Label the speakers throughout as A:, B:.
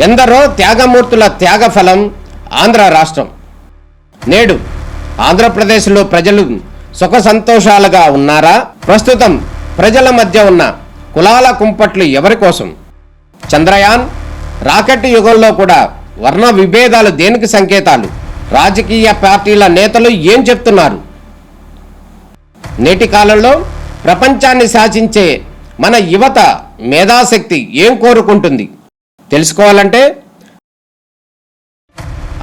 A: ఎందరో త్యాగమూర్తుల త్యాగఫలం ఆంధ్ర రాష్ట్రం. నేడు ఆంధ్రప్రదేశ్లో ప్రజలు సుఖ సంతోషాలుగా ఉన్నారా? ప్రస్తుతం ప్రజల మధ్య ఉన్న కులాల కుంపట్లు ఎవరి కోసం? చంద్రయాన్ రాకెట్ యుగంలో కూడా వర్ణ విభేదాలు దేనికి సంకేతాలు? రాజకీయ పార్టీల నేతలు ఏం చెప్తున్నారు? నేటి కాలంలో ప్రపంచాన్ని శాసించే మన యువత మేధాశక్తి ఏం కోరుకుంటుంది? తెలుసుకోవాలంటే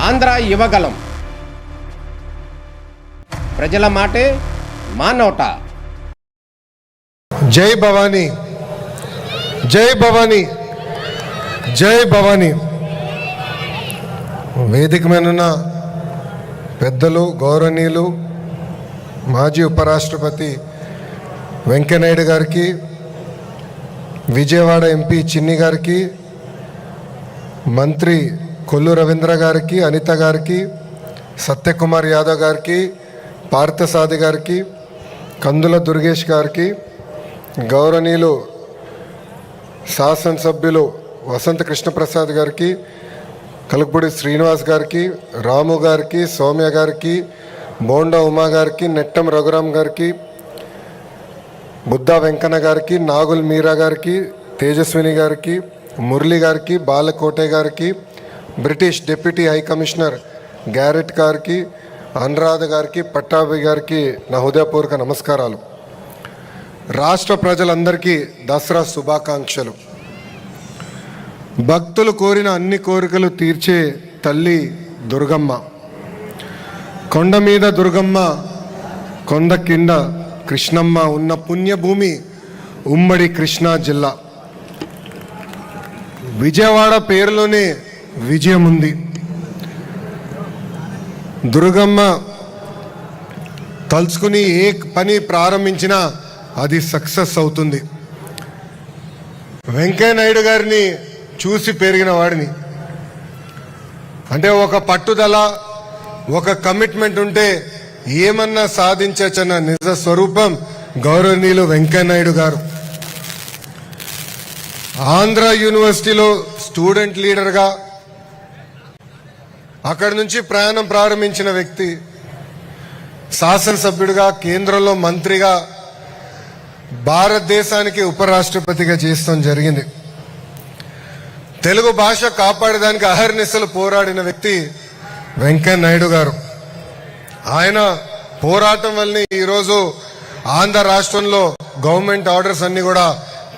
A: ఆంధ్ర యువగలం. ప్రజల మాటే మా నోట.
B: జై భవానీ, జై భవానీ, జై భవానీ. వేదిక మీదున్న పెద్దలు, గౌరవనీయులు, మాజీ ఉపరాష్ట్రపతి వెంకయ్యనాయుడు గారికి, విజయవాడ ఎంపీ చిన్ని గారికి, మంత్రి కొల్లు రవీంద్ర గారికి, అనిత గారికి, సత్యకుమార్ యాదవ్ గారికి, పార్థసాది గారికి, కందుల దుర్గేష్ గారికి, గౌరవనీయులు శాసనసభ్యులు వసంత కృష్ణప్రసాద్ గారికి, కలుపుడి శ్రీనివాస్ గారికి, రాము గారికి, సౌమ్య గారికి, బోండా ఉమా గారికి, నెట్టం రఘురామ్ గారికి, బుద్ధా వెంకన్న గారికి, నాగుల్ మీరా గారికి, తేజస్విని గారికి, మురళి గారికి, బాలకోటే గారికి, British deputy high commissioner carat గారికి, అనురాధ గారికి, పట్టాభి గారికి నా హృదయపూర్వక నమస్కారాలు. రాష్ట్ర ప్రజలందరికీ దసరా శుభాకాంక్షలు. భక్తులు కోరిన అన్ని కోరికలు తీర్చే తల్లి దుర్గమ్మ. కొండ మీద దుర్గమ్మ, కొండ కింద కృష్ణమ్మ ఉన్న పుణ్యభూమి ఉమ్మడి కృష్ణా జిల్లా. విజయవాడ పేరులోనే విజయం ఉంది. దుర్గమ్మ తలుచుకుని ఏ పని ప్రారంభించినా అది సక్సెస్ అవుతుంది. వెంకయ్యనాయుడు గారిని చూసి పెరిగిన వాడిని. అంటే ఒక పట్టుదల, ఒక కమిట్మెంట్ ఉంటే ఏమన్నా సాధించచ్చన్న నిజ స్వరూపం గౌరవనీయులు వెంకయ్యనాయుడు గారు. ఆంధ్ర యూనివర్సిటీలో స్టూడెంట్ లీడర్గా అక్కడి నుంచి ప్రయాణం ప్రారంభించిన వ్యక్తి, శాసనసభ్యుడిగా, కేంద్రంలో మంత్రిగా, భారతదేశానికి ఉపరాష్ట్రపతిగా చేస్తాం జరిగింది. తెలుగు భాష కాపాడడానికి అహర్నిశలు పోరాడిన వ్యక్తి వెంకయ్యనాయుడు గారు. ఆయన పోరాటం వల్లనే ఈరోజు ఆంధ్ర రాష్ట్రంలో గవర్నమెంట్ ఆర్డర్స్ అన్ని కూడా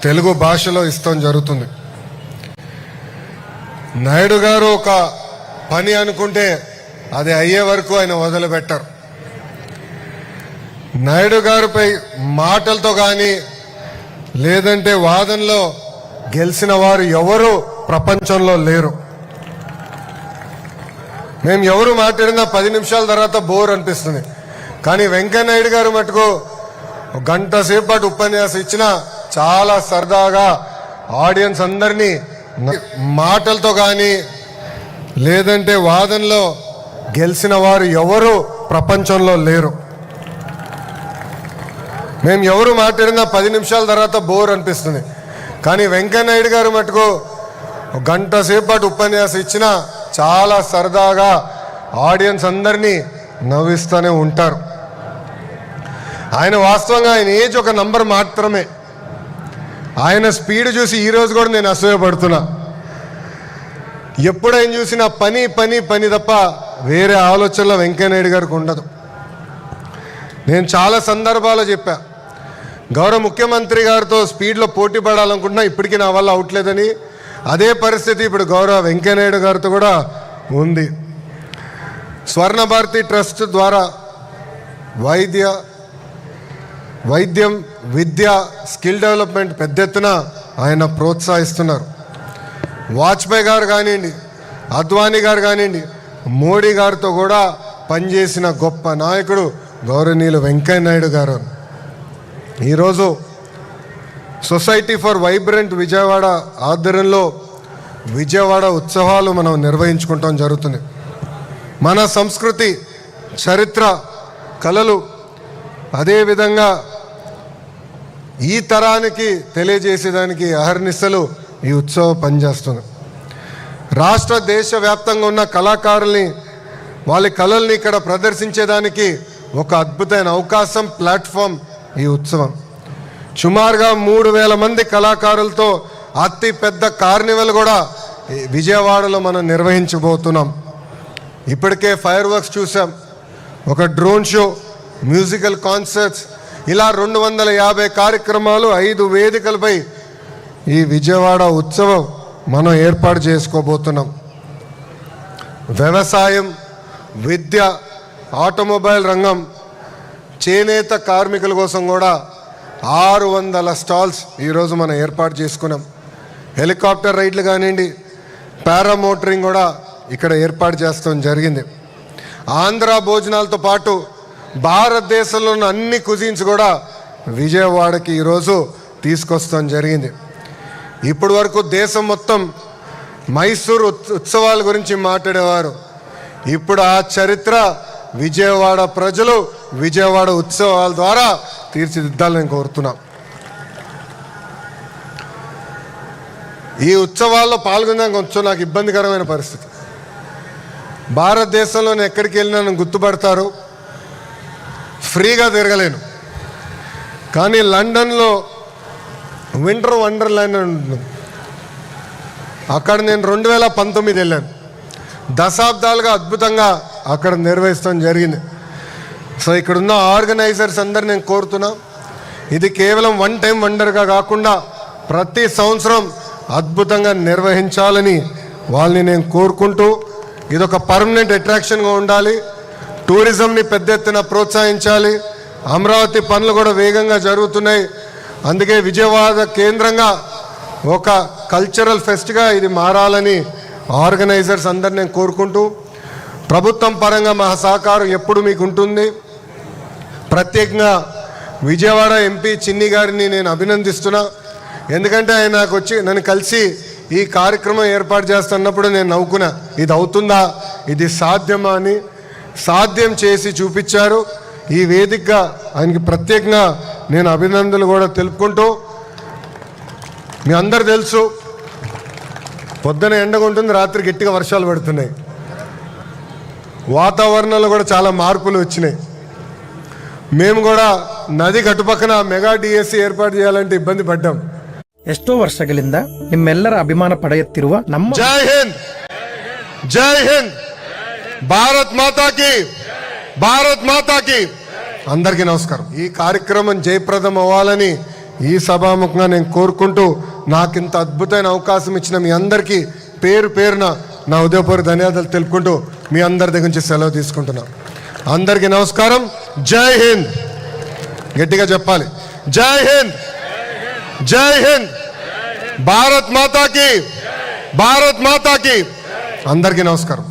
B: తెలుగు భాషలో ఇస్తాం జరుగుతుంది. నాయుడు గారు ఒక పని అనుకుంటే అది అయ్యే వరకు ఆయన వదిలిపెట్టారు. నాయుడు గారిపై మాటలతో కానీ లేదంటే వాదనలో గెలిచిన వారు ఎవరు ప్రపంచంలో లేరు. మేము ఎవరు మాట్లాడినా 10 నిమిషాల తర్వాత బోర్ అనిపిస్తుంది. కానీ వెంకయ్యనాయుడు గారు మటుకు గంట సేపటి ఉపన్యాసం ఇచ్చినా చాలా సరదాగా ఆడియన్స్ అందరినీ మాటలతో కానీ లేదంటే వాదనలో గెలిచిన వారు ఎవరు ప్రపంచంలో లేరు. మేము ఎవరు మాట్లాడినా 10 నిమిషాల తర్వాత బోర్ అనిపిస్తుంది. కానీ వెంకయ్యనాయుడు గారు మటుకు గంట సేపటి ఉపన్యాసం ఇచ్చినా చాలా సరదాగా ఆడియన్స్ అందరినీ నవ్విస్తూనే ఉంటారు. ఆయన వాస్తవంగా ఆయన ఏజ్ ఒక నంబర్ మాత్రమే. ఆయన స్పీడ్ చూసి ఈరోజు కూడా నేను అసూయపడుతున్నా. ఎప్పుడైనా చూసినా పని పని పని తప్ప వేరే ఆలోచనలో వెంకయ్యనాయుడు గారికి ఉండదు. నేను చాలా సందర్భాల్లో చెప్పా, గౌరవ ముఖ్యమంత్రి గారితో స్పీడ్లో పోటీ పడాలనుకుంటున్నా, ఇప్పటికీ నా వల్ల అవట్లేదని. అదే పరిస్థితి ఇప్పుడు గౌరవ వెంకయ్యనాయుడు గారితో కూడా ఉంది. స్వర్ణ భారతి ట్రస్ట్ ద్వారా వైద్యం, విద్య, స్కిల్ డెవలప్మెంట్ పెద్ద ఎత్తున ఆయన ప్రోత్సహిస్తున్నారు. వాజ్పేయి గారు కానివ్వండి, అద్వానీ గారు కానివ్వండి, మోడీ గారితో కూడా పనిచేసిన గొప్ప నాయకుడు గౌరవనీయులు వెంకయ్యనాయుడు గారు. ఈరోజు సొసైటీ ఫర్ వైబ్రెంట్ విజయవాడ ఆధ్వర్యంలో విజయవాడ ఉత్సవాలు మనం నిర్వహించుకుంటాం జరుగుతుంది. మన సంస్కృతి, చరిత్ర, కళలు అదేవిధంగా ఈ తరానికి తెలియజేసేదానికి అహర్నిశలు ఈ ఉత్సవం పనిచేస్తుంది. రాష్ట్ర దేశ వ్యాప్తంగా ఉన్న కళాకారుల్ని వాళ్ళ కళల్ని ఇక్కడ ప్రదర్శించేదానికి ఒక అద్భుతమైన అవకాశం, ప్లాట్ఫామ్ ఈ ఉత్సవం. సుమారుగా 3,000 మంది కళాకారులతో అతి పెద్ద కార్నివల్ కూడా విజయవాడలో మనం నిర్వహించబోతున్నాం. ఇప్పటికే ఫైర్ వర్క్స్ చూసాం, ఒక డ్రోన్ షో, మ్యూజికల్ కాన్సర్ట్స్, ఇలా 250 కార్యక్రమాలు 5 వేదికలపై ఈ విజయవాడ ఉత్సవం మనం ఏర్పాటు చేసుకోబోతున్నాం. వ్యవసాయం, విద్య, ఆటోమొబైల్ రంగం, చేనేత కార్మికుల కోసం కూడా 600 స్టాల్స్ ఈరోజు మనం ఏర్పాటు చేసుకున్నాం. హెలికాప్టర్ రైడ్లు కానివ్వండి, పారామోటరింగ్ కూడా ఇక్కడ ఏర్పాటు చేస్తాం జరిగింది. ఆంధ్ర భోజనాలతో పాటు భారతదేశంలో ఉన్న అన్ని కుజిన్స్ కూడా విజయవాడకి ఈరోజు తీసుకొస్తాం జరిగింది. ఇప్పటి వరకు దేశం మొత్తం మైసూరు ఉత్సవాల గురించి మాట్లాడేవారు. ఇప్పుడు ఆ చరిత్ర విజయవాడ ప్రజలు విజయవాడ ఉత్సవాల ద్వారా తీర్చిదిద్దాలని కోరుతున్నాం. ఈ ఉత్సవాల్లో పాల్గొనడానికి కొంచెం నాకు ఇబ్బందికరమైన పరిస్థితి. భారతదేశంలో నేను ఎక్కడికి వెళ్ళినా నన్ను గుర్తుపడతారు, ఫ్రీగా తిరగలేను. కానీ లండన్లో వింటర్ వండర్లాండ్ అని ఉంటుంది, అక్కడ నేను 2019 వెళ్ళాను. దశాబ్దాలుగా అద్భుతంగా అక్కడ నిర్వహిస్తాం జరిగింది. సో ఇక్కడున్న ఆర్గనైజర్స్ అందరు నేను కోరుతున్నా, ఇది కేవలం వన్ టైం వండర్గా కాకుండా ప్రతి సంవత్సరం అద్భుతంగా నిర్వహించాలని వాళ్ళని నేను కోరుకుంటూ, ఇదొక పర్మనెంట్ అట్రాక్షన్గా ఉండాలి. టూరిజంని పెద్ద ఎత్తున ప్రోత్సహించాలి. అమరావతి పనులు కూడా వేగంగా జరుగుతున్నాయి. అందుకే విజయవాడ కేంద్రంగా ఒక కల్చరల్ ఫెస్ట్గా ఇది మారాలని ఆర్గనైజర్స్ అందరు నేను కోరుకుంటూ, ప్రభుత్వం పరంగా మా సహకారం ఎప్పుడు మీకు ఉంటుంది. ప్రత్యేకంగా విజయవాడ ఎంపీ చిన్ని గారిని నేను అభినందిస్తున్నా. ఎందుకంటే ఆయన నాకు వచ్చి నన్ను కలిసి ఈ కార్యక్రమం ఏర్పాటు చేస్తున్నప్పుడు నేను నవ్వుకున్నా, ఇది అవుతుందా, ఇది సాధ్యమా అని. సాధ్యం చేసి చూపించారు. ఈ వేదికగా ఆయనకి ప్రత్యేకంగా నేను అభినందనలు కూడా తెలుపుకుంటూ, మీ అందరు తెలుసు పొద్దున ఎండగా ఉంటుంది, రాత్రి గట్టిగా వర్షాలు పడుతున్నాయి. వాతావరణంలో కూడా చాలా మార్పులు వచ్చినాయి. మేము కూడా ನದಿ ಕಟ್ಟುಪಕ್ಕನ ಮೆಗಾ ಡಿಎಸ್ಸಿ ಏರ್ಪಾಡು చేయాలంటే ಇಬ್ಬಂದಿ ಪಡ್ಡಂ.
C: ಎಷ್ಟೋ ವರ್ಷಗಳಿಂದ ನಿಮ್ಮೆಲ್ಲರ ಅಭಿಮಾನ ಪಡೆಯುತ್ತಿರುವ ನಮ್ಮ
B: ಜೈ ಹಿಂದ್, ಜೈ ಹಿಂದ್, భారత్ మాతాకి, భారత్ మాతాకి. అందరికీ నమస్కారం. ఈ కార్యక్రమం జయప్రదం అవ్వాలని ఈ సభాముఖంగా నేను కోరుకుంటూ, నాకు ఇంత అద్భుతమైన అవకాశం ఇచ్చిన మీ అందరికీ పేరు పేరున నా ఉదయపూర్వక ధన్యవాదాలు తెలుపుకుంటూ మీ అందరి దగ్గర నుంచి సెలవు తీసుకుంటున్నాను. అందరికీ నమస్కారం. జై హింద్. గట్టిగా చెప్పాలి, జై హింద్, జై హింద్, భారత్ మాతాకి, భారత్ మాతాకి. అందరికీ నమస్కారం.